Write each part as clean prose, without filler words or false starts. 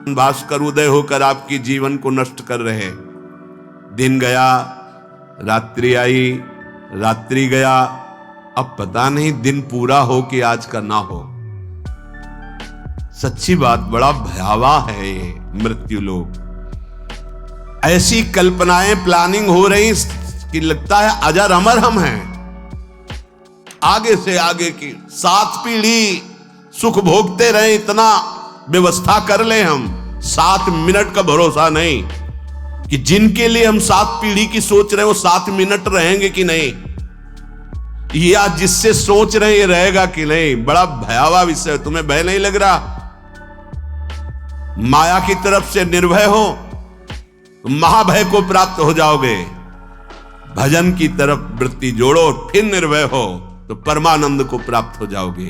भास्कर उदय होकर आपकी जीवन को नष्ट कर रहे। दिन गया, रात्रि आई, रात्रि गया, अब पता नहीं दिन पूरा हो कि आज का ना हो। सच्ची बात, बड़ा भयावह है ये मृत्यु लोक। ऐसी कल्पनाएं प्लानिंग हो रही कि लगता है अजर अमर हम हैं। आगे से आगे की 7 पीढ़ी सुख भोगते रहे, इतना व्यवस्था कर ले हम। 7 मिनट का भरोसा नहीं कि जिनके लिए हम 7 पीढ़ी की सोच रहे हैं वो 7 मिनट रहेंगे कि नहीं, या जिससे सोच रहे हैं ये रहेगा कि नहीं। बड़ा भयावह विषय। तुम्हें भय नहीं लग रहा? माया की तरफ से निर्भय हो तो महाभय को प्राप्त हो जाओगे। भजन की तरफ वृत्ति जोड़ो, फिर निर्भय हो तो परमानंद को प्राप्त हो जाओगे।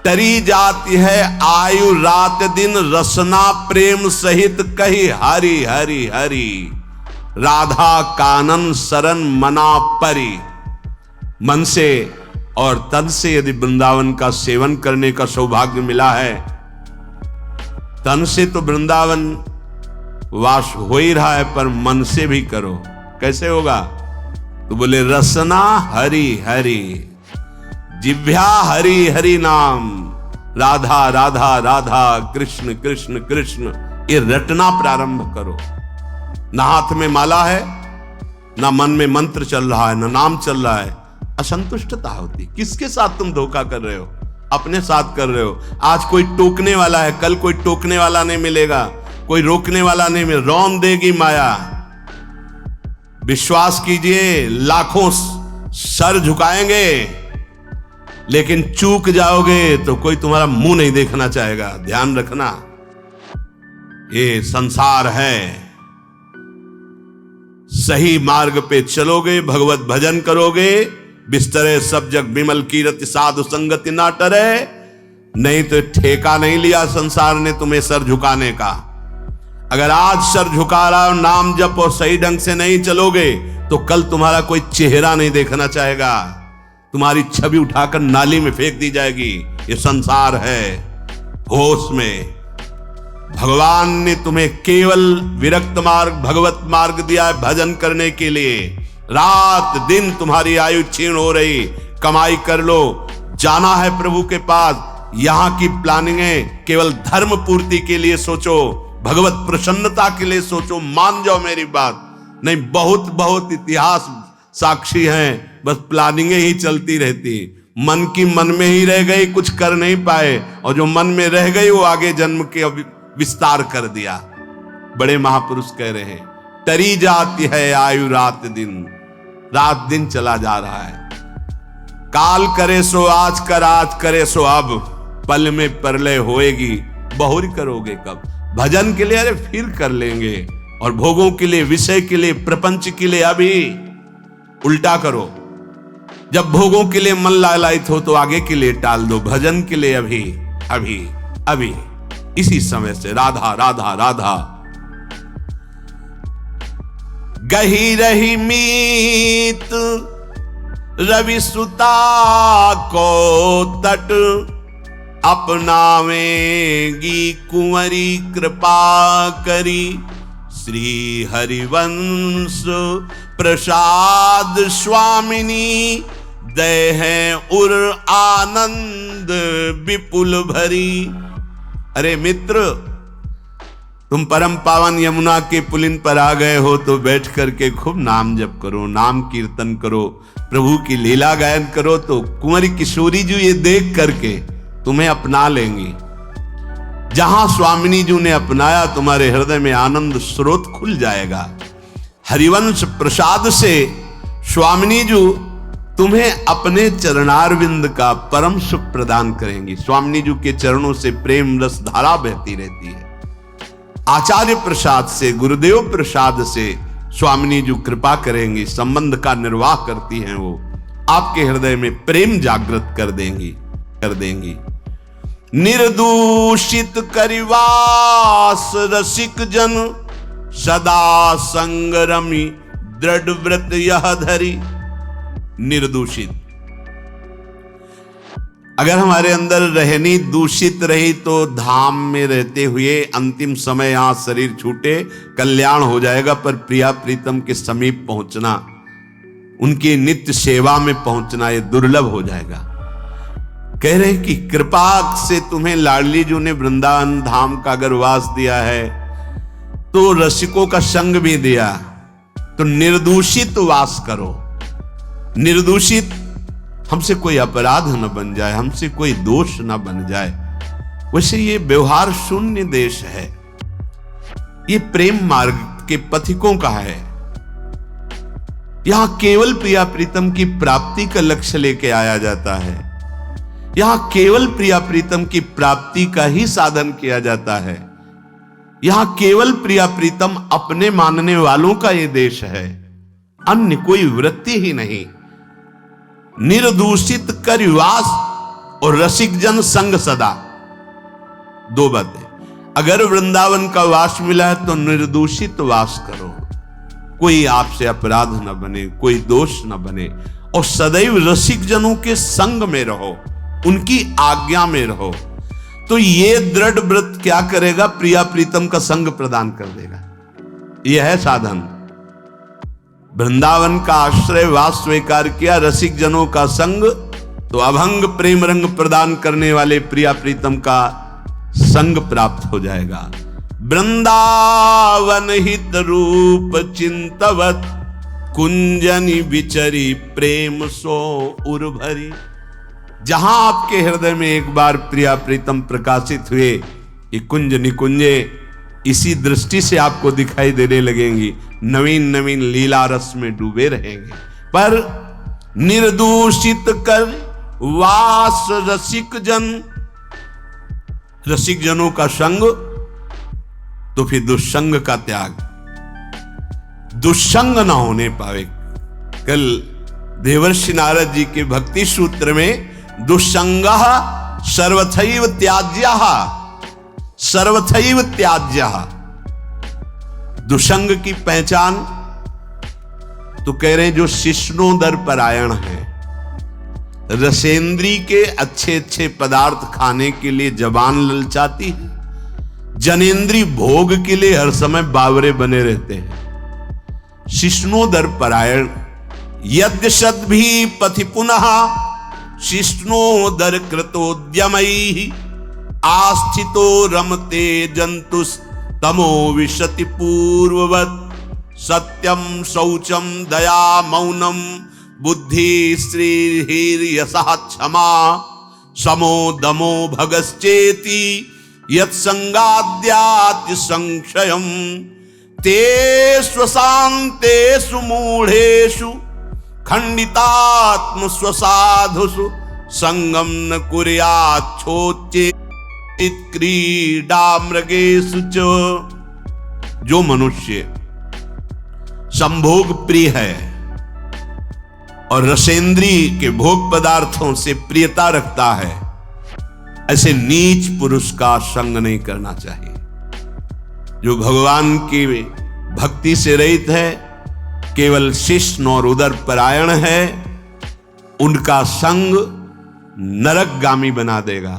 तरी जाती है आयु रात दिन, रसना प्रेम सहित कही हरि हरि हरि। राधा कानन शरण मना परी। मन से और तन से यदि वृंदावन का सेवन करने का सौभाग्य मिला है, तन से तो वृंदावन वास हो ही रहा है, पर मन से भी करो। कैसे होगा? तो बोले रसना हरि हरि, जिह्वा हरि हरि नाम, राधा राधा राधा, कृष्ण कृष्ण कृष्ण, ये रटना प्रारंभ करो। ना हाथ में माला है, ना मन में मंत्र चल रहा है, ना नाम चल रहा है, असंतुष्टता होती। किसके साथ तुम धोखा कर रहे हो? अपने साथ कर रहे हो। आज कोई टोकने वाला है, कल कोई टोकने वाला नहीं मिलेगा, कोई रोकने वाला नहीं मिलेगा। रौन देगी माया। विश्वास कीजिए, लाखों सर झुकाएंगे, लेकिन चूक जाओगे तो कोई तुम्हारा मुंह नहीं देखना चाहेगा। ध्यान रखना, ये संसार है। सही मार्ग पे चलोगे, भगवत भजन करोगे, बिस्तरे सब जग विमल कीरति, साधु संगति ना टरे। नहीं तो ठेका नहीं लिया संसार ने तुम्हें सर झुकाने का। अगर आज सर झुका रहा हो, नाम जप और सही ढंग से नहीं चलोगे तो कल तुम्हारा कोई चेहरा नहीं देखना चाहेगा। तुम्हारी छवि उठाकर नाली में फेंक दी जाएगी। ये संसार है। होश में भगवान ने तुम्हें केवल विरक्त मार्ग, भगवत मार्ग दिया है भजन करने के लिए। रात दिन तुम्हारी आयु क्षीण हो रही, कमाई कर लो, जाना है प्रभु के पास। यहां की प्लानिंगें केवल धर्म पूर्ति के लिए सोचो, भगवत प्रसन्नता के लिए सोचो। मान जाओ मेरी बात। नहीं, बहुत बहुत इतिहास साक्षी हैं, बस प्लानिंगें ही चलती रहती। मन की मन में ही रह गई, कुछ कर नहीं पाए, और जो मन में रह गई वो आगे जन्म के विस्तार कर दिया। बड़े महापुरुष कह रहे हैं, तरी जाती है आयु रात दिन, रात दिन चला जा रहा है। काल करे सो आज कर, आज करे सो अब, पल में परलय होएगी, बहुरी करोगे कब। भजन के लिए अरे फिर कर लेंगे, और भोगों के लिए, विषय के लिए, प्रपंच के लिए अभी। उल्टा करो, जब भोगों के लिए मन लालायित हो तो आगे के लिए टाल दो, भजन के लिए अभी अभी अभी, इसी समय से। राधा राधा राधा। गही रही मीत रवि सुता को तट, अपनावेगी कुंवरी कृपा करी। श्री हरिवंश प्रसाद स्वामिनी, दय है उर आनंद विपुल भरी। अरे मित्र, तुम परम पावन यमुना के पुलिन पर आ गए हो तो बैठ करके खूब नाम जप करो, नाम कीर्तन करो, प्रभु की लीला गायन करो, तो कुंवरी किशोरी जी ये देख करके तुम्हें अपना लेंगी। जहां स्वामिनी जी ने अपनाया, तुम्हारे हृदय में आनंद स्रोत खुल जाएगा। हरिवंश प्रसाद से स्वामिनी जी तुम्हें अपने चरणारविंद का परम सुख प्रदान करेंगी। स्वामिनी जी के चरणों से प्रेम रस धारा बहती रहती है। आचार्य प्रसाद से, गुरुदेव प्रसाद से स्वामिनी जी कृपा करेंगी, संबंध का निर्वाह करती हैं वो, आपके हृदय में प्रेम जागृत कर देंगी। निर्दूषित करिवास रसिक जन, सदा संगरमी दृढ़ व्रत यह धरी। निर्दूषित, अगर हमारे अंदर रहनी दूषित रही तो धाम में रहते हुए अंतिम समय यहां शरीर छूटे कल्याण हो जाएगा, पर प्रिया प्रीतम के समीप पहुंचना, उनकी नित्य सेवा में पहुंचना ये दुर्लभ हो जाएगा। कह रहे कि कृपा से तुम्हें लाडली जी ने वृंदावन धाम का अगर वास दिया है तो रसिकों का संग भी दिया, तो निर्दूषित वास करो। निर्दूषित, हमसे कोई अपराध न बन जाए, हमसे कोई दोष न बन जाए। वैसे ये व्यवहार शून्य देश है, ये प्रेम मार्ग के पथिकों का है। यहां केवल प्रिया प्रीतम की प्राप्ति का लक्ष्य लेके आया जाता है, यहां केवल प्रिया प्रीतम की प्राप्ति का ही साधन किया जाता है, यहां केवल प्रिया प्रीतम अपने मानने वालों का ये देश है, अन्य कोई वृत्ति ही नहीं। निर्दूषित कर वास और रसिक जन संग सदा, दो बातें। अगर वृंदावन का वास मिला है तो निर्दूषित वास करो, कोई आपसे अपराध न बने, कोई दोष न बने, और सदैव रसिक जनों के संग में रहो, उनकी आज्ञा में रहो। तो ये दृढ़ व्रत क्या करेगा? प्रिया प्रीतम का संग प्रदान कर देगा। यह है साधन। वृंदावन का आश्रय वास स्वीकार किया, रसिक जनों का संग, तो अभंग प्रेम रंग प्रदान करने वाले प्रिया प्रीतम का संग प्राप्त हो जाएगा। वृंदावन हित रूप चिंतवत कुंजनी विचरी प्रेम सो उर्भरी। जहां आपके हृदय में एक बार प्रिया प्रीतम प्रकाशित हुए, ये कुंज निकुंजे इसी दृष्टि से आपको दिखाई देने लगेंगी, नवीन नवीन लीला रस में डूबे रहेंगे। पर निर्दूषित कर वास रसिक जन, रसिक जनों का संग, तो फिर दुष्संग का त्याग, दुष्संग ना होने पावे। कल देवर्षि नारद जी के भक्ति सूत्र में दुष्संगः सर्वथैव त्याज्यः, सर्वथैव त्याज्यः, दुष्संग की पहचान तो कह रहे हैं जो शिष्णोदर परायण है, रसेंद्री के अच्छे अच्छे पदार्थ खाने के लिए जबान ललचाती है, जनेन्द्री भोग के लिए हर समय बावरे बने रहते हैं। शिष्णोदर परायण यद्यशद भी पथि पुनः शिष्णोदर कृतोद्यमैः आस्थितो रमते जंतुस तमो विशति पूर्ववत् सत्यम शौचम दया मौनम बुद्धि श्रीर्यशः क्षमा समो दमो भगश्चेति यत्संगाद्याति संक्षयम् तेषु शान्तेषु मूढ़ेषु खंडितात्म स्वसाधुषु संगम न कुर्याच्छोच्चेत् क्रीडा मृगेषु च। जो मनुष्य संभोग प्रिय है और रसेंद्री के भोग पदार्थों से प्रियता रखता है, ऐसे नीच पुरुष का संग नहीं करना चाहिए। जो भगवान की भक्ति से रहित है, केवल शिष्ण और उदर परायण है, उनका संग नरकगामी बना देगा।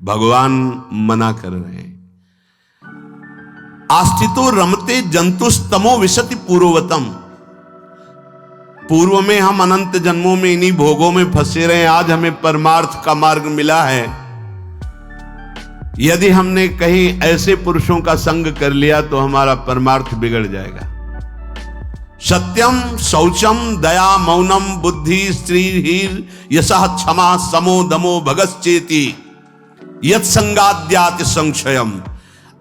भगवान मना कर रहे हैं। आस्थितो रमते जंतुस्तमो विशति पूर्ववतम। पूर्व में हम अनंत जन्मों में इन्हीं भोगों में फंसे रहे, आज हमें परमार्थ का मार्ग मिला है। यदि हमने कहीं ऐसे पुरुषों का संग कर लिया तो हमारा परमार्थ बिगड़ जाएगा। सत्यम शौचम दया मौनम बुद्धि श्रीर् यशः क्षमा समो दमो भगश्चेति यत्संगाद्याति संक्षयम।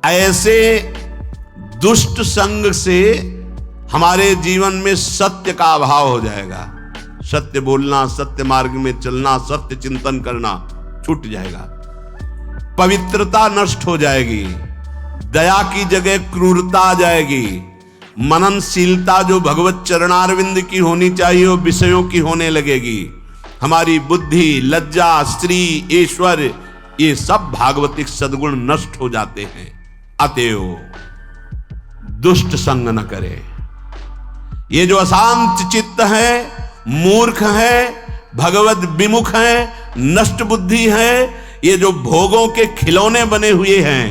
ऐसे दुष्ट संग से हमारे जीवन में सत्य का अभाव हो जाएगा। सत्य बोलना, सत्य मार्ग में चलना, सत्य चिंतन करना छूट जाएगा। पवित्रता नष्ट हो जाएगी, दया की जगह क्रूरता आ जाएगी, मननशीलता जो भगवत चरणारविंद की होनी चाहिए वो विषयों की होने लगेगी। हमारी बुद्धि, लज्जा, स्त्री, ईश्वर, ये सब भागवतिक सद्गुण नष्ट हो जाते हैं। अतएव दुष्ट संग न करे। ये जो अशांत चित्त है, मूर्ख है, भगवत विमुख है, नष्ट बुद्धि है, ये जो भोगों के खिलौने बने हुए हैं,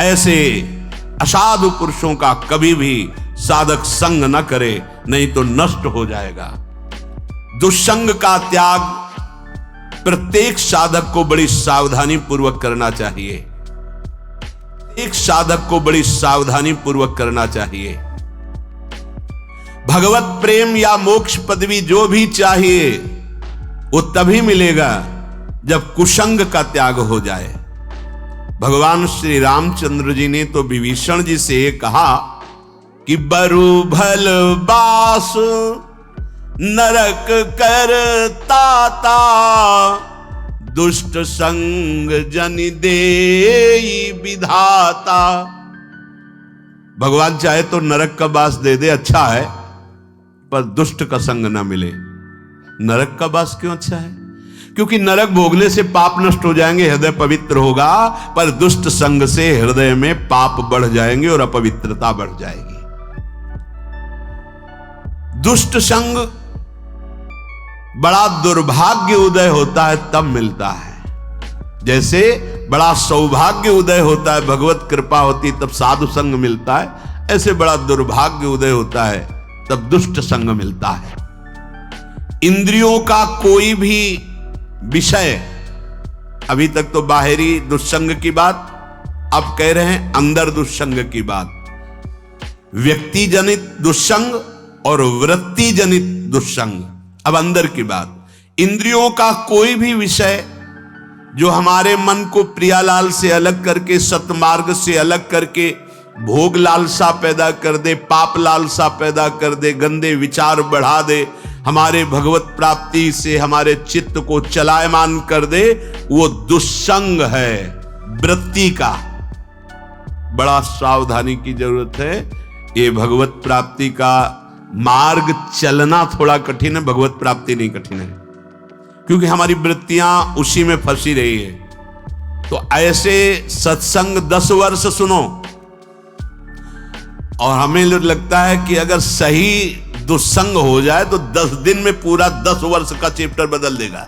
ऐसे असाधु पुरुषों का कभी भी साधक संग न करे, नहीं तो नष्ट हो जाएगा। दुष्संग का त्याग प्रत्येक साधक को बड़ी सावधानी पूर्वक करना चाहिए। एक साधक को बड़ी सावधानी पूर्वक करना चाहिए। भगवत प्रेम या मोक्ष पदवी जो भी चाहिए वो तभी मिलेगा जब कुसंग का त्याग हो जाए। भगवान श्री रामचंद्र जी ने तो विभीषण जी से कहा कि बरु भल बास नरक कर ताता, दुष्ट संग जन देई विधाता। भगवान चाहे तो नरक का वास दे दे, अच्छा है, पर दुष्ट का संग ना मिले। नरक का वास क्यों अच्छा है? क्योंकि नरक भोगने से पाप नष्ट हो जाएंगे, हृदय पवित्र होगा, पर दुष्ट संग से हृदय में पाप बढ़ जाएंगे और अपवित्रता बढ़ जाएगी। दुष्ट संग बड़ा दुर्भाग्य उदय होता है तब मिलता है। जैसे बड़ा सौभाग्य उदय होता है, भगवत कृपा होती तब साधु संग मिलता है, ऐसे बड़ा दुर्भाग्य उदय होता है तब दुष्ट संग मिलता है। इंद्रियों का कोई भी विषय, अभी तक तो बाहरी दुष्संग की बात, अब कह रहे हैं अंदर दुष्संग की बात। व्यक्ति जनित दुष्संग और वृत्ति जनित दुष्संग, अब अंदर की बात। इंद्रियों का कोई भी विषय जो हमारे मन को प्रियालाल से अलग करके, सतमार्ग से अलग करके भोग लालसा पैदा कर दे, पाप लालसा पैदा कर दे, गंदे विचार बढ़ा दे, हमारे भगवत प्राप्ति से हमारे चित्त को चलायमान कर दे, वो दुष्संग है वृत्ति का। बड़ा सावधानी की जरूरत है। ये भगवत प्राप्ति का मार्ग चलना थोड़ा कठिन है, भगवत प्राप्ति नहीं कठिन है, क्योंकि हमारी वृत्तियां उसी में फंसी रही है। तो ऐसे सत्संग 10 वर्ष सुनो, और हमें लगता है कि अगर सही दुस्संग हो जाए तो 10 दिन में पूरा 10 वर्ष का चैप्टर बदल देगा।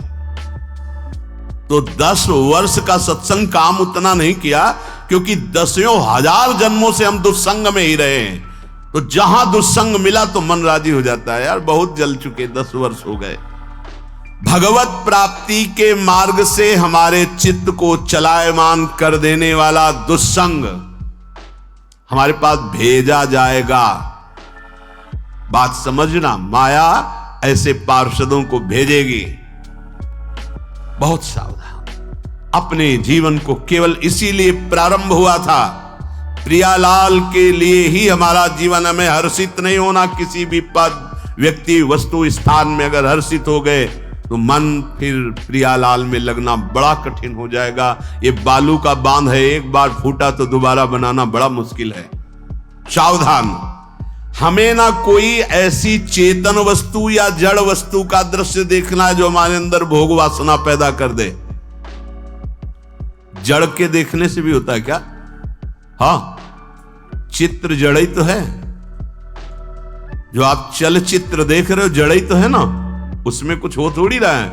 तो 10 वर्ष का सत्संग काम उतना नहीं किया, क्योंकि 10,000 जन्मों से हम दुस्संग में ही रहे हैं। तो जहां दुस्संग मिला तो मन राजी हो जाता है, यार बहुत जल चुके, 10 वर्ष हो गए। भगवत प्राप्ति के मार्ग से हमारे चित्त को चलायमान कर देने वाला दुस्संग हमारे पास भेजा जाएगा। बात समझना, माया ऐसे पार्षदों को भेजेगी। बहुत सावधान। अपने जीवन को केवल इसीलिए प्रारंभ हुआ था, प्रियालाल के लिए ही हमारा जीवन। हमें हर्षित नहीं होना किसी भी पद, व्यक्ति, वस्तु, स्थान में। अगर हर्षित हो गए तो मन फिर प्रियालाल में लगना बड़ा कठिन हो जाएगा। ये बालू का बांध है, एक बार फूटा तो दोबारा बनाना बड़ा मुश्किल है। सावधान। हमें ना कोई ऐसी चेतन वस्तु या जड़ वस्तु का दृश्य देखना है जो हमारे अंदर भोग वासना पैदा कर दे। जड़ के देखने से भी होता है क्या? हाँ, चित्र जड़ ही तो है। जो आप चलचित्र देख रहे हो जड़ ही तो है ना, उसमें कुछ हो थोड़ी रहा है,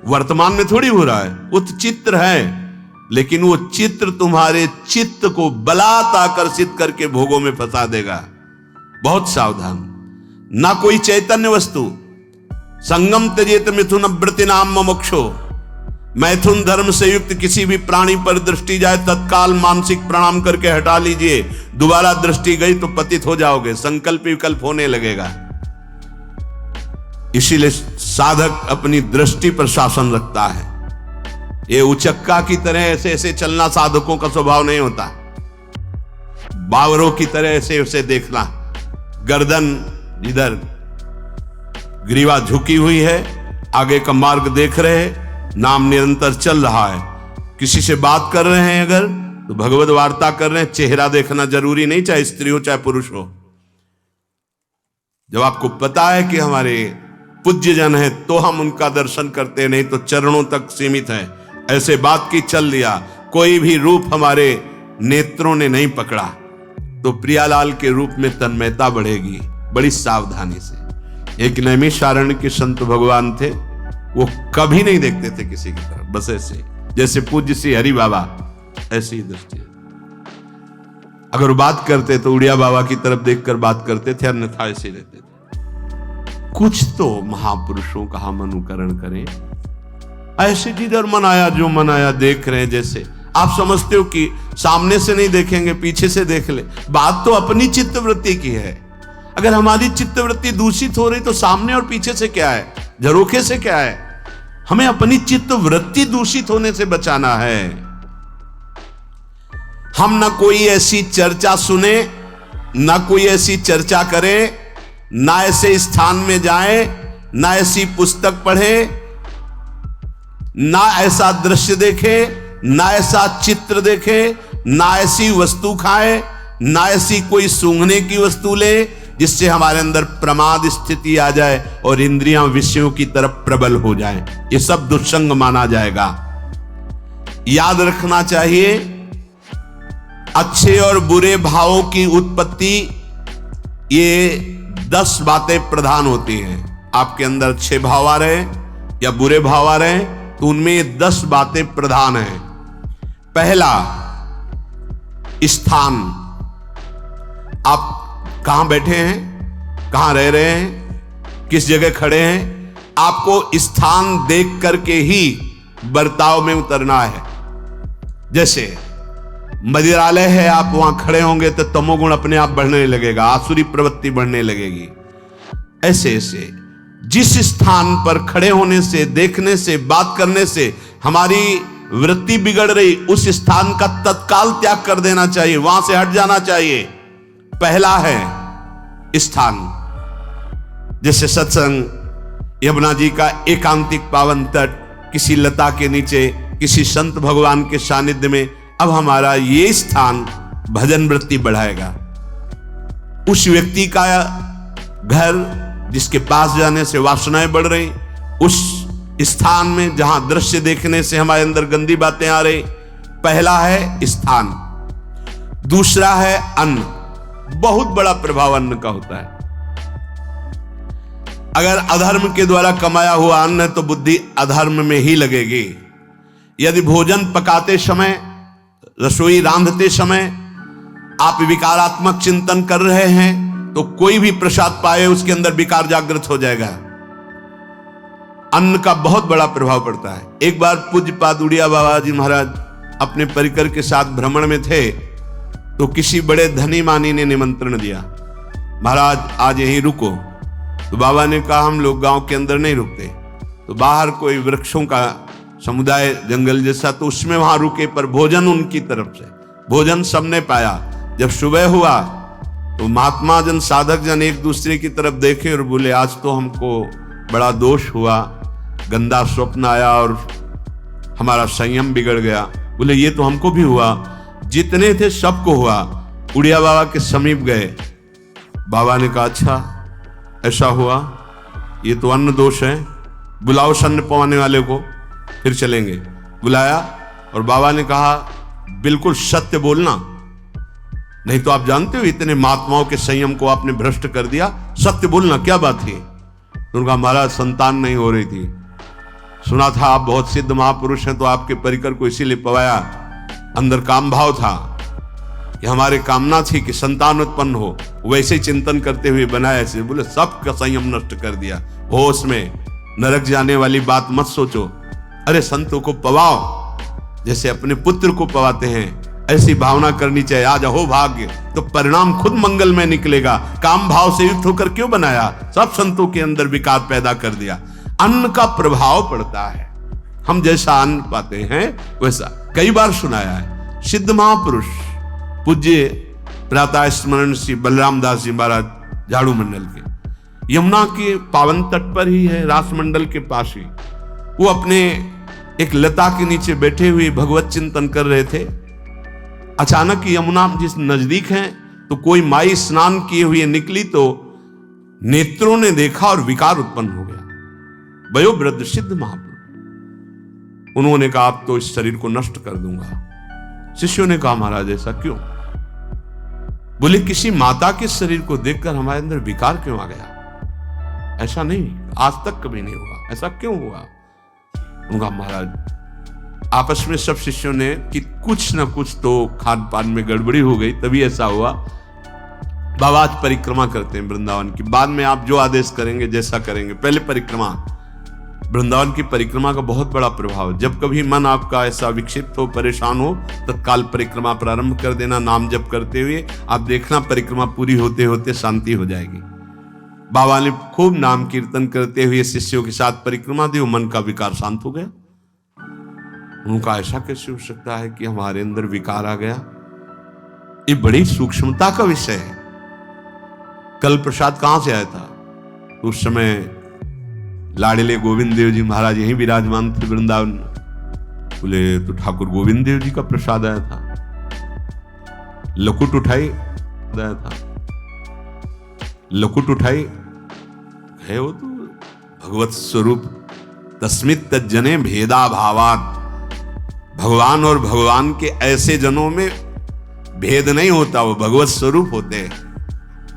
वर्तमान में थोड़ी हो रहा है, वो तो चित्र है। लेकिन वो चित्र तुम्हारे चित्त को बलात् आकर्षित करके भोगों में फंसा देगा। बहुत सावधान। ना कोई चैतन्य वस्तु। संगम त्यजेत मिथुन वृत्ति नाम मोक्षो। मैथुन धर्म से युक्त किसी भी प्राणी पर दृष्टि जाए, तत्काल मानसिक प्रणाम करके हटा लीजिए। दोबारा दृष्टि गई तो पतित हो जाओगे, संकल्प विकल्प होने लगेगा। इसीलिए साधक अपनी दृष्टि पर शासन रखता है। ये उचक्का की तरह ऐसे ऐसे चलना साधकों का स्वभाव नहीं होता। बावरों की तरह ऐसे ऐसे देखना, गर्दन इधर, ग्रीवा झुकी हुई है, आगे का मार्ग देख रहे हैं, नाम निरंतर चल रहा है। किसी से बात कर रहे हैं अगर तो भगवत वार्ता कर रहे हैं, चेहरा देखना जरूरी नहीं, चाहे स्त्री हो चाहे पुरुष हो। जब आपको पता है कि हमारे पूज्य जन है तो हम उनका दर्शन करते, नहीं तो चरणों तक सीमित है। ऐसे बात की चल दिया, कोई भी रूप हमारे नेत्रों ने नहीं पकड़ा तो प्रियालाल के रूप में तन्मयता बढ़ेगी। बड़ी सावधानी से। एक नैमिषारण्य के संत भगवान थे, वो कभी नहीं देखते थे किसी की तरफ, बस ऐसे जैसे पूज्य श्री हरि बाबा ऐसी ही दृष्टि। अगर वो बात करते तो उड़िया बाबा की तरफ देखकर बात करते थे, अन्यथा ऐसे ही रहते थे। कुछ तो महापुरुषों का हम अनुकरण करें। ऐसे जिधर मन आया जो मन आया देख रहे हैं, जैसे आप समझते हो कि सामने से नहीं देखेंगे पीछे से देख ले। बात तो अपनी चित्तवृत्ति की है। अगर हमारी चित्तवृत्ति दूषित हो रही तो सामने और पीछे से क्या है, झरोखे से क्या है। हमें अपनी चित्तवृत्ति दूषित होने से बचाना है। हम ना कोई ऐसी चर्चा सुने, ना कोई ऐसी चर्चा करें, ना ऐसे स्थान में जाएं, ना ऐसी पुस्तक पढ़े, ना ऐसा दृश्य देखे, ना ऐसा चित्र देखे, ना ऐसी वस्तु खाए, ना ऐसी कोई सूंघने की वस्तु ले जिससे हमारे अंदर प्रमाद स्थिति आ जाए और इंद्रियां विषयों की तरफ प्रबल हो जाएं। ये सब दुष्संग माना जाएगा। याद रखना चाहिए, अच्छे और बुरे भावों की उत्पत्ति, ये 10 बातें प्रधान होती हैं। आपके अंदर अच्छे भाव आ रहे या बुरे भाव आ रहे तो उनमें ये 10 बातें प्रधान हैं। पहला, स्थान। आप कहां बैठे हैं, कहां रह रहे हैं, किस जगह खड़े हैं, आपको स्थान देख करके ही बर्ताव में उतरना है। जैसे मंदिरालय है, आप वहां खड़े होंगे तो तमोगुण अपने आप बढ़ने लगेगा, आसुरी प्रवृत्ति बढ़ने लगेगी। ऐसे ऐसे जिस स्थान पर खड़े होने से, देखने से, बात करने से हमारी वृत्ति बिगड़ रही, उस स्थान का तत्काल त्याग कर देना चाहिए, वहां से हट जाना चाहिए। पहला है स्थान। जैसे सत्संग, यमुना जी का एकांतिक पावन तट, किसी लता के नीचे, किसी संत भगवान के सानिध्य में, अब हमारा ये स्थान भजन वृत्ति बढ़ाएगा। उस व्यक्ति का घर जिसके पास जाने से वासनाएं बढ़ रही, उस स्थान में जहां दृश्य देखने से हमारे अंदर गंदी बातें आ रही, पहला है स्थान। दूसरा है अन्न। बहुत बड़ा प्रभाव अन्न का होता है। अगर अधर्म के द्वारा कमाया हुआ अन्न है तो बुद्धि अधर्म में ही लगेगी। यदि भोजन पकाते समय, रसोई रांधते समय आप विकारात्मक चिंतन कर रहे हैं तो कोई भी प्रसाद पाए उसके अंदर विकार जागृत हो जाएगा। अन्न का बहुत बड़ा प्रभाव पड़ता है। एक बार पूज्य पाद उड़िया बाबा जी महाराज अपने परिकर के साथ भ्रमण में थे तो किसी बड़े धनी मानी ने निमंत्रण दिया, महाराज आज यहीं रुको। तो बाबा ने कहा हम लोग गांव के अंदर नहीं रुकते, तो बाहर कोई वृक्षों का समुदाय, जंगल जैसा, तो उसमें वहां रुके, पर भोजन उनकी तरफ से, भोजन सबने पाया। जब सुबह हुआ तो महात्मा जन, साधक जन एक दूसरे की तरफ देखे और बोले आज तो हमको बड़ा दोष हुआ, गंदा स्वप्न आया और हमारा संयम बिगड़ गया। बोले ये तो हमको भी हुआ, जितने थे सबको हुआ। उड़िया बाबा के समीप गए, बाबा ने कहा अच्छा ऐसा हुआ, ये तो अन्न दोष है, बुलाओ सन्न पवाने वाले को, फिर चलेंगे। बुलाया और बाबा ने कहा बिल्कुल सत्य बोलना, नहीं तो आप जानते हो इतने महात्माओं के संयम को आपने भ्रष्ट कर दिया, सत्य बोलना क्या बात थी। तो उनका महाराज संतान नहीं हो रही थी, सुना था आप बहुत सिद्ध महापुरुष हैं तो आपके परिकर को इसीलिए पवाया, अंदर काम भाव था कि हमारे कामना थी कि संतान उत्पन्न हो, वैसे चिंतन करते हुए बनाया ऐसे। बोले सबका संयम नष्ट कर दिया, होश में, नरक जाने वाली बात मत सोचो। अरे संतों को पवाओ जैसे अपने पुत्र को पवाते हैं, ऐसी भावना करनी चाहिए। आज हो भाग्य तो परिणाम खुद मंगल में निकलेगा। काम भाव से युक्त होकर क्यों बनाया, सब संतों के अंदर विकार पैदा कर दिया। अन्न का प्रभाव पड़ता है, हम जैसा अन्न पाते हैं वैसा। कई बार सुनाया है, सिद्ध महापुरुष पूज्य प्रातः स्मरण श्री बलराम दास जी महाराज झाड़ू मंडल के, यमुना के पावन तट पर ही है, रास मंडल के पास ही, वो अपने एक लता के नीचे बैठे हुए भगवत चिंतन कर रहे थे। अचानक यमुना जिस नजदीक है तो कोई माई स्नान किए हुए निकली तो नेत्रों ने देखा और विकार उत्पन्न हो गया। वयोवृद्ध सिद्ध महापुरुष, उन्होंने कहा आप तो इस शरीर को नष्ट कर दूंगा। शिष्यों ने कहा महाराज ऐसा क्यों? बोले किसी माता के शरीर को देखकर हमारे अंदर विकार क्यों आ गया? ऐसा नहीं, आज तक कभी नहीं हुआ, ऐसा क्यों हुआ? उनका महाराज आपस में सब शिष्यों ने कि कुछ ना कुछ तो खान पान में गड़बड़ी हो गई, तभी ऐसा हुआ। बाबा आज परिक्रमा करते हैं वृंदावन की, बाद में आप जो आदेश करेंगे जैसा करेंगे, पहले परिक्रमा। वृंदावन की परिक्रमा का बहुत बड़ा प्रभाव, जब कभी मन आपका ऐसा विक्षिप्त हो, परेशान हो, तत्काल परिक्रमा प्रारंभ कर देना नाम जप करते हुए। आप देखना परिक्रमा पूरी होते होते शांति हो जाएगी। बाबा ने खूब नाम कीर्तन करते हुए शिष्यों के साथ परिक्रमा दी, मन का विकार शांत हो गया। उनका ऐसा कैसे हो सकता है कि हमारे अंदर विकार आ गया? ये बड़ी सूक्ष्मता का विषय है। कल प्रसाद कहां से आया था? उस समय लाडले गोविंद देव जी महाराज यहीं विराजमान थे वृंदावन में। बोले तो ठाकुर गोविंद देव जी का प्रसाद आया था। लकुट उठाई आया था, लकुट उठाई है वो तो भगवत स्वरूप। तस्मित तज्जने भेदा भावात, भगवान और भगवान के ऐसे जनों में भेद नहीं होता, वो भगवत स्वरूप होते हैं।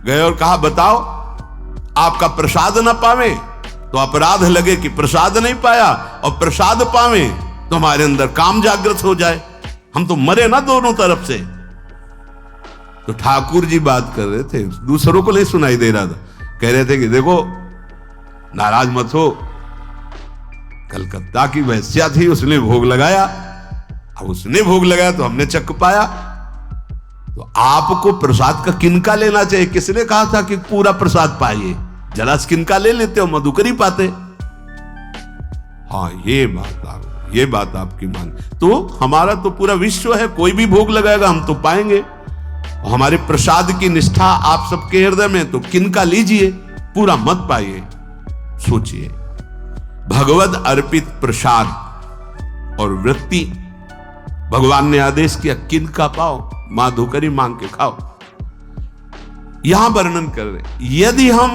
गए और कहा बताओ आपका प्रसाद न पावे तो अपराध लगे कि प्रसाद नहीं पाया, और प्रसाद पावे तो हमारे अंदर काम जागृत हो जाए, हम तो मरे ना दोनों तरफ से। तो ठाकुर जी बात कर रहे थे, दूसरों को नहीं सुनाई दे रहा था। कह रहे थे कि देखो नाराज मत हो, कलकत्ता की वैश्या थी, उसने भोग लगाया, अब उसने भोग लगाया तो हमने चख पाया, तो आपको प्रसाद का किनका लेना चाहिए? किसने कहा था कि पूरा प्रसाद पाइए? जरा किनका ले लेते हो, मधुकरी पाते। हाँ ये बात आपकी मान, तो हमारा तो पूरा विश्व है, कोई भी भोग लगाएगा हम तो पाएंगे। हमारे प्रसाद की निष्ठा आप सबके हृदय में, तो किनका लीजिए, पूरा मत पाइए। सोचिए, भगवद अर्पित प्रसाद और वृत्ति भगवान ने आदेश किया किनका पाओ, माधुकरी मांग के खाओ। यहां वर्णन कर रहे, यदि हम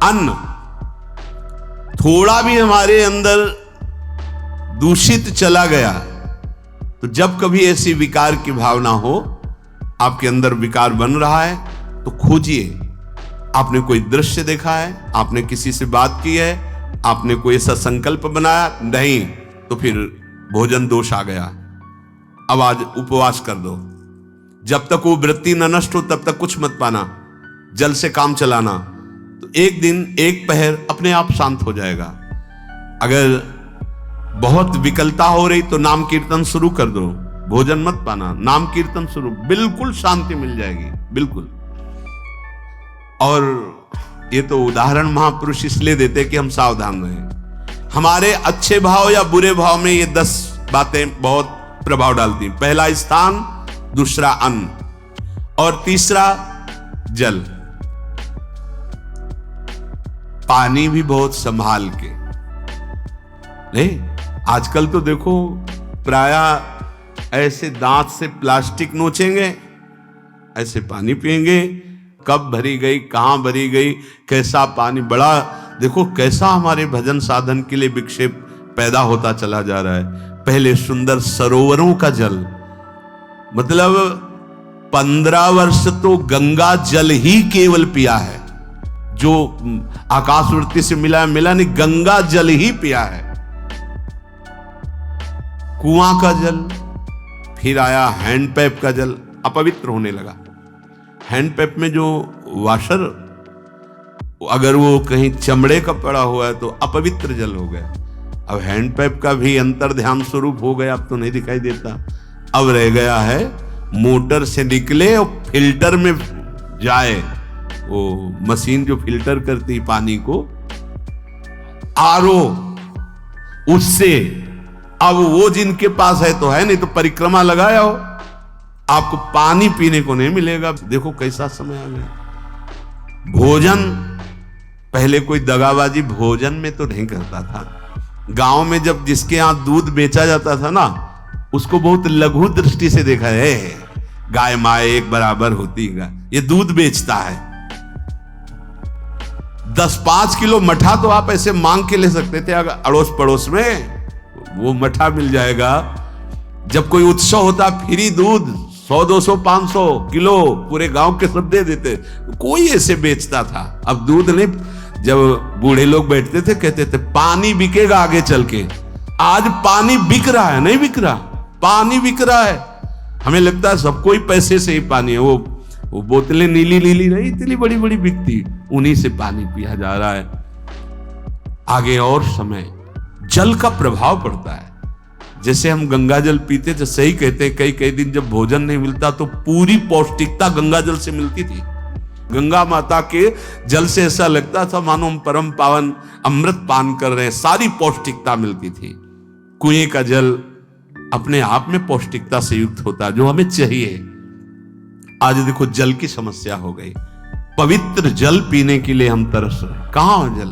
अन्न थोड़ा भी हमारे अंदर दूषित चला गया, तो जब कभी ऐसी विकार की भावना हो, आपके अंदर विकार बन रहा है, तो खोजिए। आपने कोई दृश्य देखा है, आपने किसी से बात की है, आपने कोई ऐसा संकल्प बनाया, नहीं तो फिर भोजन दोष आ गया। अब आज उपवास कर दो, जब तक वो वृत्ति न नष्ट हो तब तक कुछ मत पाना, जल से काम चलाना, तो एक दिन एक पहर अपने आप शांत हो जाएगा। अगर बहुत विकलता हो रही तो नाम कीर्तन शुरू कर दो, भोजन मत पाना, नाम कीर्तन शुरू, बिल्कुल शांति मिल जाएगी, बिल्कुल। और ये तो उदाहरण महापुरुष इसलिए देते कि हम सावधान रहें। हमारे अच्छे भाव या बुरे भाव में ये 10 बातें बहुत प्रभाव डालती। पहला स्थान, दूसरा अन्न, और तीसरा जल। पानी भी बहुत संभाल के। नहीं, आजकल तो देखो प्रायः ऐसे दांत से प्लास्टिक नोचेंगे, ऐसे पानी पिएंगे, कब भरी गई, कहां भरी गई, कैसा पानी। बड़ा देखो कैसा हमारे भजन साधन के लिए विक्षेप पैदा होता चला जा रहा है। पहले सुंदर सरोवरों का जल, मतलब 15 वर्ष तो गंगा जल ही केवल पिया है, जो आकाशवृत्ति से मिला नहीं, गंगा जल ही पिया है। कुआं का जल, फिर आया हैंडपैप का जल, अपवित्र होने लगा। हैंडपैप में जो वाशर, अगर वो कहीं चमड़े का पड़ा हुआ है तो अपवित्र जल हो गया। अब हैंडपैप का भी अंतर ध्यान स्वरूप हो गया, अब तो नहीं दिखाई देता। अब रह गया है मोटर से निकले और फिल्टर में जाए, वो मशीन जो फिल्टर करती पानी को, आरओ, उससे। अब वो जिनके पास है तो है, नहीं तो परिक्रमा लगाया हो, आपको पानी पीने को नहीं मिलेगा। देखो कैसा समय आ गया। भोजन, पहले कोई दगाबाजी भोजन में तो नहीं करता था। गांव में जब जिसके यहां दूध बेचा जाता था ना, उसको बहुत लघु दृष्टि से देखा है, गाय माए एक बराबर होती है, ये दूध बेचता है। 10-5 किलो मठा तो आप ऐसे मांग के ले सकते थे, अगर अड़ोस पड़ोस में वो मठा मिल जाएगा। जब कोई उत्सव होता, फ्री दूध 100-200 500 किलो पूरे गांव के सब दे देते, कोई ऐसे बेचता था। अब दूध नहीं, जब बूढ़े लोग बैठते थे कहते थे पानी बिकेगा आगे चल के, आज पानी बिक रहा है, नहीं बिक रहा, पानी बिक रहा है। हमें लगता है सबको ही पैसे से ही पानी है, वो बोतलें नीली नीली नहीं, इतनी बड़ी बड़ी बिकती, उन्हीं से पानी पिया जा रहा है। आगे और समय जल का प्रभाव पड़ता है। जैसे हम गंगा जल पीते थे, सही कहते हैं, कई कई दिन जब भोजन नहीं मिलता तो पूरी पौष्टिकता गंगा जल से मिलती थी। गंगा माता के जल से ऐसा लगता था मानो हम परम पावन अमृत पान कर रहे हैं, सारी पौष्टिकता मिलती थी। कुएं का जल अपने आप में पौष्टिकता से युक्त होता, जो हमें चाहिए। आज देखो जल की समस्या हो गई, पवित्र जल पीने के लिए हम तरस रहे। कहां है जल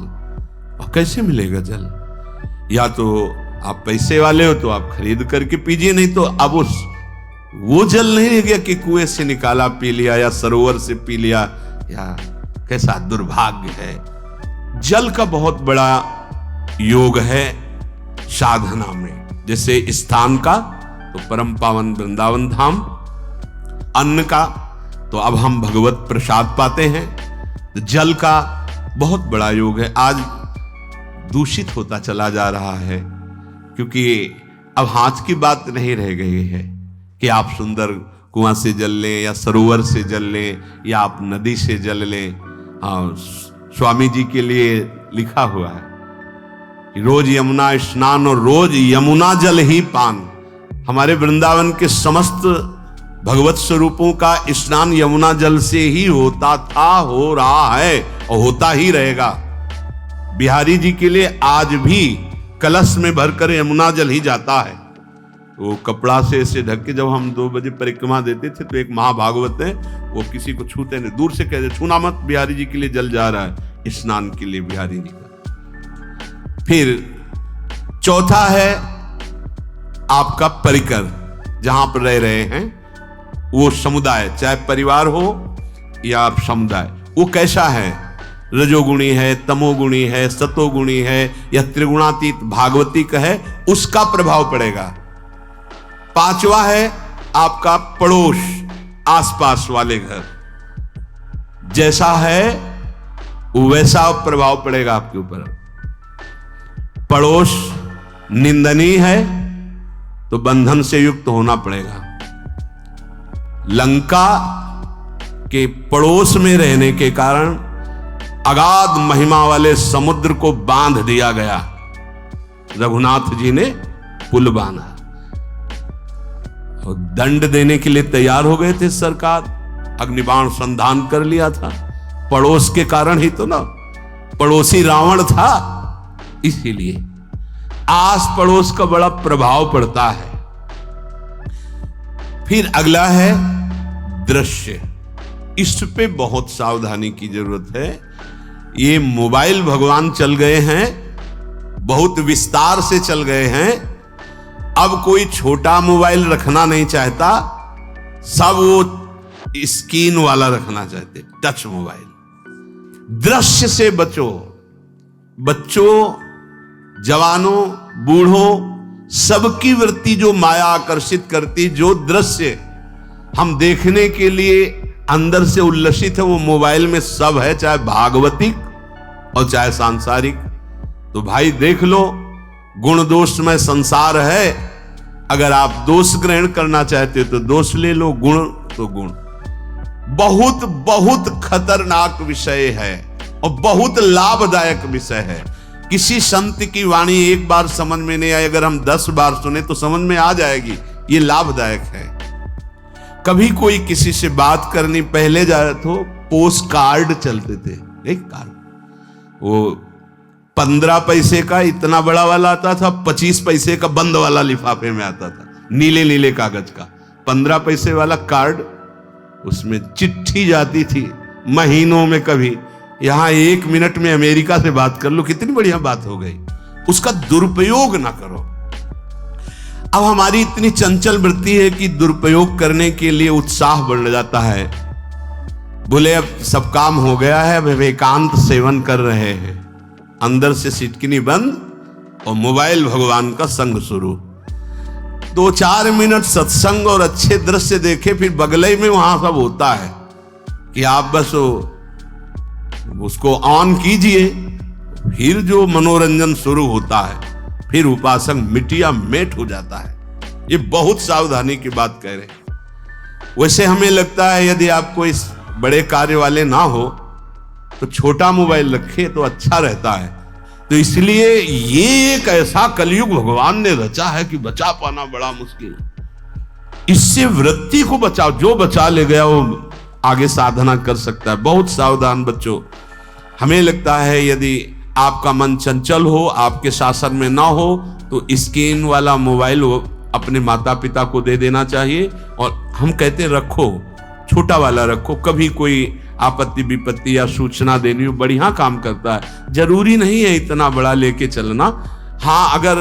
और कैसे मिलेगा जल? या तो आप पैसे वाले हो तो आप खरीद करके पीजिए, नहीं तो अब वो जल नहीं रह गया कि कुएं से निकाला पी लिया या सरोवर से पी लिया। या कैसा दुर्भाग्य है। जल का बहुत बड़ा योग है साधना में। जैसे स्थान का तो परम पावन वृंदावन धाम, अन्न का तो अब हम भगवत प्रसाद पाते हैं। तो जल का बहुत बड़ा योग है। आज दूषित होता चला जा रहा है, क्योंकि अब हाथ की बात नहीं रह गई है कि आप सुंदर कुआं से जल लें या सरोवर से जल लें या आप नदी से जल लें। स्वामी जी के लिए लिखा हुआ है कि रोज यमुना स्नान और रोज यमुना जल ही पान। हमारे वृंदावन के समस्त भगवत स्वरूपों का स्नान यमुना जल से ही होता था, हो रहा है और होता ही रहेगा। बिहारी जी के लिए आज भी कलश में भरकर यमुना जल ही जाता है। वो कपड़ा से ऐसे ढक के जब हम 2 बजे परिक्रमा देते थे तो एक महाभागवत है, वो किसी को छूते नहीं, दूर से कहते छूना मत, बिहारी जी के लिए जल जा रहा है स्नान के लिए बिहारी जी का। फिर चौथा है आपका परिकर, जहां पर रह रहे हैं वो समुदाय, चाहे परिवार हो या समुदाय, वो कैसा है? रजोगुणी है, तमोगुणी है, सतोगुणी है या त्रिगुणातीत भागवतिक है, उसका प्रभाव पड़ेगा। पांचवा है आपका पड़ोस, आसपास वाले घर, जैसा है वैसा प्रभाव पड़ेगा आपके ऊपर। पड़ोस निंदनीय है तो बंधन से युक्त होना पड़ेगा। लंका के पड़ोस में रहने के कारण अगाध महिमा वाले समुद्र को बांध दिया गया। रघुनाथ जी ने पुल बांधा और दंड देने के लिए तैयार हो गए थे सरकार, अग्निबाण संधान कर लिया था। पड़ोस के कारण ही तो ना, पड़ोसी रावण था, इसीलिए आस पड़ोस का बड़ा प्रभाव पड़ता है। फिर अगला है दृश्य। इस पे बहुत सावधानी की जरूरत है। ये मोबाइल भगवान चल गए हैं, बहुत विस्तार से चल गए हैं। अब कोई छोटा मोबाइल रखना नहीं चाहता, सब वो स्क्रीन वाला रखना चाहते, टच मोबाइल। दृश्य से बचो, बच्चों, जवानों, बूढ़ों, सबकी वृत्ति जो माया आकर्षित करती, जो दृश्य हम देखने के लिए अंदर से उल्लसित है, वो मोबाइल में सब है, चाहे भागवतिक और चाहे सांसारिक। तो भाई देख लो, गुण दोष में संसार है। अगर आप दोष ग्रहण करना चाहते हो तो दोष ले लो, गुण तो गुण। बहुत बहुत खतरनाक विषय है और बहुत लाभदायक विषय है। किसी संत की वाणी एक बार समझ में नहीं आई, अगर हम 10 बार सुने तो समझ में आ जाएगी। ये लाभदायक है। कभी कोई किसी से बात करनी, पहले जाए तो पोस्ट कार्ड चलते थे, एक कार्ड, वो 15 पैसे का इतना बड़ा वाला आता था, 25 पैसे का बंद वाला लिफाफे में आता था, नीले नीले कागज का 15 पैसे वाला कार्ड। उसमें चिट्ठी जाती थी महीनों में। कभी यहां 1 मिनट में अमेरिका से बात कर लो, कितनी बढ़िया बात हो गई। उसका दुरुपयोग ना करो। अब हमारी इतनी चंचल वृत्ति है कि दुरुपयोग करने के लिए उत्साह बढ़ जाता है। बोले अब सब काम हो गया है, अब एकांत सेवन कर रहे हैं, अंदर से सिटकिनी बंद और मोबाइल भगवान का संग शुरू। 2-4 मिनट सत्संग और अच्छे दृश्य देखे, फिर बगले में वहां सब होता है कि आप बस उसको ऑन कीजिए, फिर जो मनोरंजन शुरू होता है फिर उपासक मिटिया मेट हो जाता है। ये बहुत सावधानी की बात कह रहे हैं। वैसे हमें लगता है यदि आपको इस बड़े कार्य वाले ना हो तो छोटा मोबाइल रखे तो अच्छा रहता है। तो इसलिए ये एक ऐसा कलयुग भगवान ने रचा है कि बचा पाना बड़ा मुश्किल है। इससे वृत्ति को बचाओ, जो बचा ले गया वो आगे साधना कर सकता है। बहुत सावधान बच्चों। हमें लगता है यदि आपका मन चंचल हो, आपके शासन में ना हो, तो स्क्रीन वाला मोबाइल अपने माता पिता को दे देना चाहिए। और हम कहते हैं रखो, छोटा वाला रखो, कभी कोई आपत्ति विपत्ति या सूचना देनी हो, बढ़िया काम करता है। जरूरी नहीं है इतना बड़ा लेके चलना। हाँ, अगर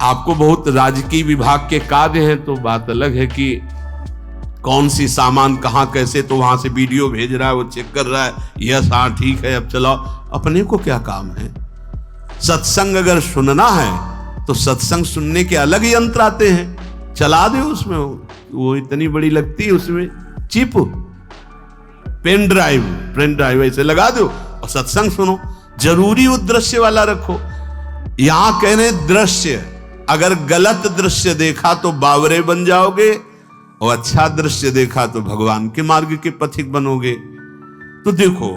आपको बहुत राजकीय विभाग के कार्य हैं तो बात अलग है कि कौन सी सामान कहाँ कैसे, तो वहां से वीडियो भेज रहा है, वो चेक कर रहा है, यस हाँ ठीक है अब चलाओ। अपने को क्या काम है? सत्संग अगर सुनना है तो सत्संग सुनने के अलग यंत्र आते हैं, चला दे उसमें। वो इतनी बड़ी लगती है उसमें चिप, पेन ड्राइव ऐसे लगा दो और सत्संग सुनो। जरूरी वो दृश्य वाला रखो। यहां कह रहे दृश्य, अगर गलत दृश्य देखा तो बावरे बन जाओगे और अच्छा दृश्य देखा तो भगवान के मार्ग के पथिक बनोगे। तो देखो,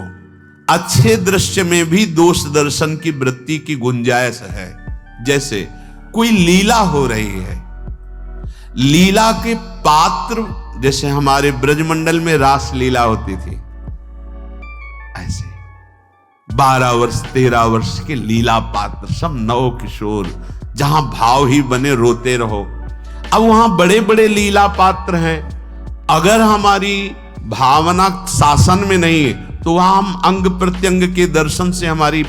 अच्छे दृश्य में भी दोष दर्शन की वृत्ति की गुंजाइश है। जैसे कोई लीला हो रही है, लीला के पात्र, जैसे हमारे ब्रजमंडल में रास लीला होती थी, ऐसे 12 वर्ष 13 वर्ष के लीला पात्र, सब नव किशोर, जहां भाव ही बने रोते रहो। अब वहां बड़े बड़े लीला पात्र हैं, अगर हमारी भावना शासन में नहीं है तो वहां हम अंग प्रत्यंग के दर्शन से हमारी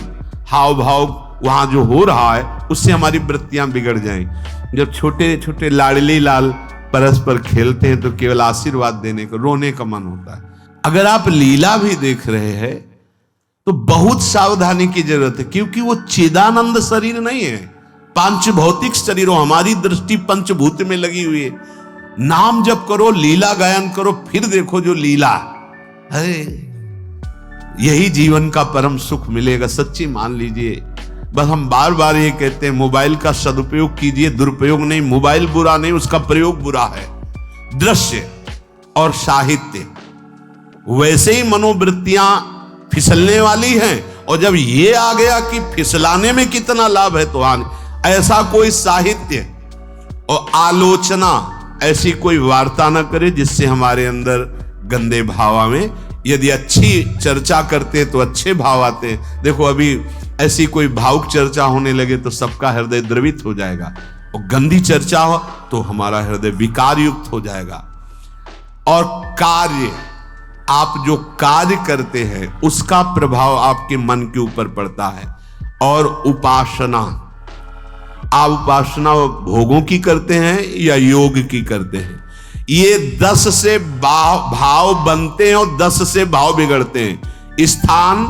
हाव भाव वहां जो हो रहा है उससे हमारी वृत्तियां बिगड़ जाएं। जब छोटे छोटे लाडली लाल परस्पर खेलते हैं तो केवल आशीर्वाद देने को, रोने का मन होता है। अगर आप लीला भी देख रहे हैं तो बहुत सावधानी की जरूरत है, क्योंकि वो चिदानंद शरीर नहीं है, पांच भौतिक शरीरों, हमारी दृष्टि पंचभूत में लगी हुई है। नाम जप करो, लीला गायन करो, फिर देखो जो लीला है, यही जीवन का परम सुख मिलेगा। सच्ची मान लीजिए। बस हम बार बार ये कहते हैं मोबाइल का सदुपयोग कीजिए, दुरुपयोग नहीं। मोबाइल बुरा नहीं, उसका प्रयोग बुरा है। दृश्य और साहित्य वैसे ही मनोवृत्तियां फिसलने वाली हैं, और जब ये आ गया कि फिसलाने में कितना लाभ है तो ऐसा कोई साहित्य और आलोचना, ऐसी कोई वार्ता न करे जिससे हमारे अंदर गंदे भाव आवे। यदि अच्छी चर्चा करते तो अच्छे भाव आते। देखो अभी ऐसी कोई भावुक चर्चा होने लगे तो सबका हृदय द्रवित हो जाएगा, और गंदी चर्चा हो तो हमारा हृदय विकार युक्त हो जाएगा। और कार्य, आप जो कार्य करते हैं उसका प्रभाव आपके मन के ऊपर पड़ता है। और उपासना, आप उपासना भोगों की करते हैं या योग की करते हैं? ये 10 से भाव बनते हैं और 10 से भाव बिगड़ते हैं। स्थान,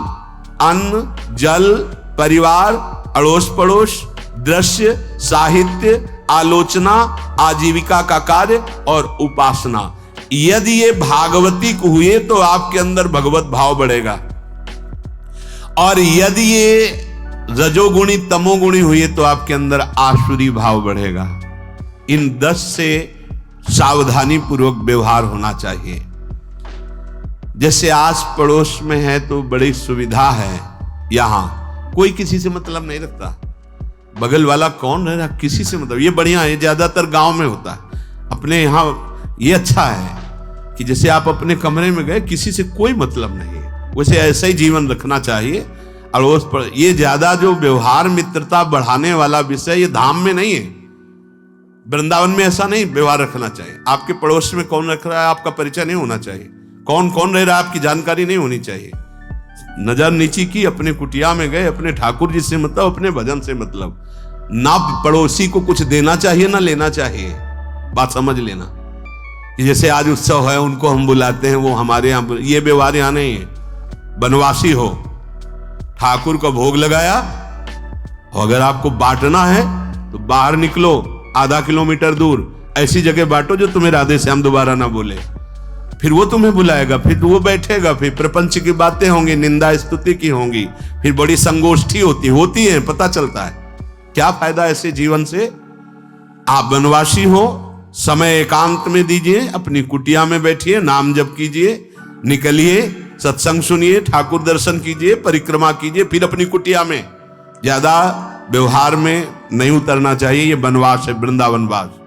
अन्न, जल, परिवार, अड़ोस पड़ोस, दृश्य, साहित्य, आलोचना, आजीविका का कार्य और उपासना। यदि ये भागवती को हुए तो आपके अंदर भगवत भाव बढ़ेगा, और यदि ये रजोगुणी तमोगुणी हुई तो आपके अंदर आसुरी भाव बढ़ेगा। इन 10 से सावधानी पूर्वक व्यवहार होना चाहिए। जैसे आस पड़ोस में है तो बड़ी सुविधा है, यहां कोई किसी से मतलब नहीं रखता, बगल वाला कौन रह रहा किसी से मतलब, ये बढ़िया है। ज्यादातर गांव में होता है। अपने यहां ये अच्छा है कि जैसे आप अपने कमरे में गए, किसी से कोई मतलब नहीं है, वैसे ऐसा ही जीवन रखना चाहिए। अड़ोस पर ये ज्यादा जो व्यवहार मित्रता बढ़ाने वाला विषय, ये धाम में नहीं है, वृंदावन में ऐसा नहीं व्यवहार रखना चाहिए। आपके पड़ोस में कौन रख रहा है आपका परिचय नहीं होना चाहिए, कौन कौन रह रहा है आपकी जानकारी नहीं होनी चाहिए। नजर नीची की, अपने कुटिया में गए, अपने ठाकुर जी से मतलब, अपने भजन से मतलब। ना पड़ोसी को कुछ देना चाहिए ना लेना चाहिए, बात समझ लेना। कि जैसे आज उत्सव है उनको हम बुलाते हैं, वो हमारे यहाँ, ये व्यवहार यहाँ नहीं है। बनवासी हो, ठाकुर का भोग लगाया, और अगर आपको बांटना है तो बाहर निकलो, आधा किलोमीटर दूर ऐसी जगह बांटो जो तुम्हें राधे श्याम दोबारा ना बोले, फिर वो तुम्हें बुलाएगा, फिर वो बैठेगा, फिर प्रपंच की बातें होंगी, निंदा स्तुति की होंगी, फिर बड़ी संगोष्ठी होती है, पता चलता है। क्या फायदा ऐसे जीवन से? आप वनवासी हो, समय एकांत में दीजिए, अपनी कुटिया में बैठिए, नाम जप कीजिए, निकलिए, सत्संग सुनिए, ठाकुर दर्शन कीजिए, परिक्रमा कीजिए, फिर अपनी कुटिया में। ज्यादा व्यवहार में नहीं उतरना चाहिए। ये वनवास है, वृंदावनवास।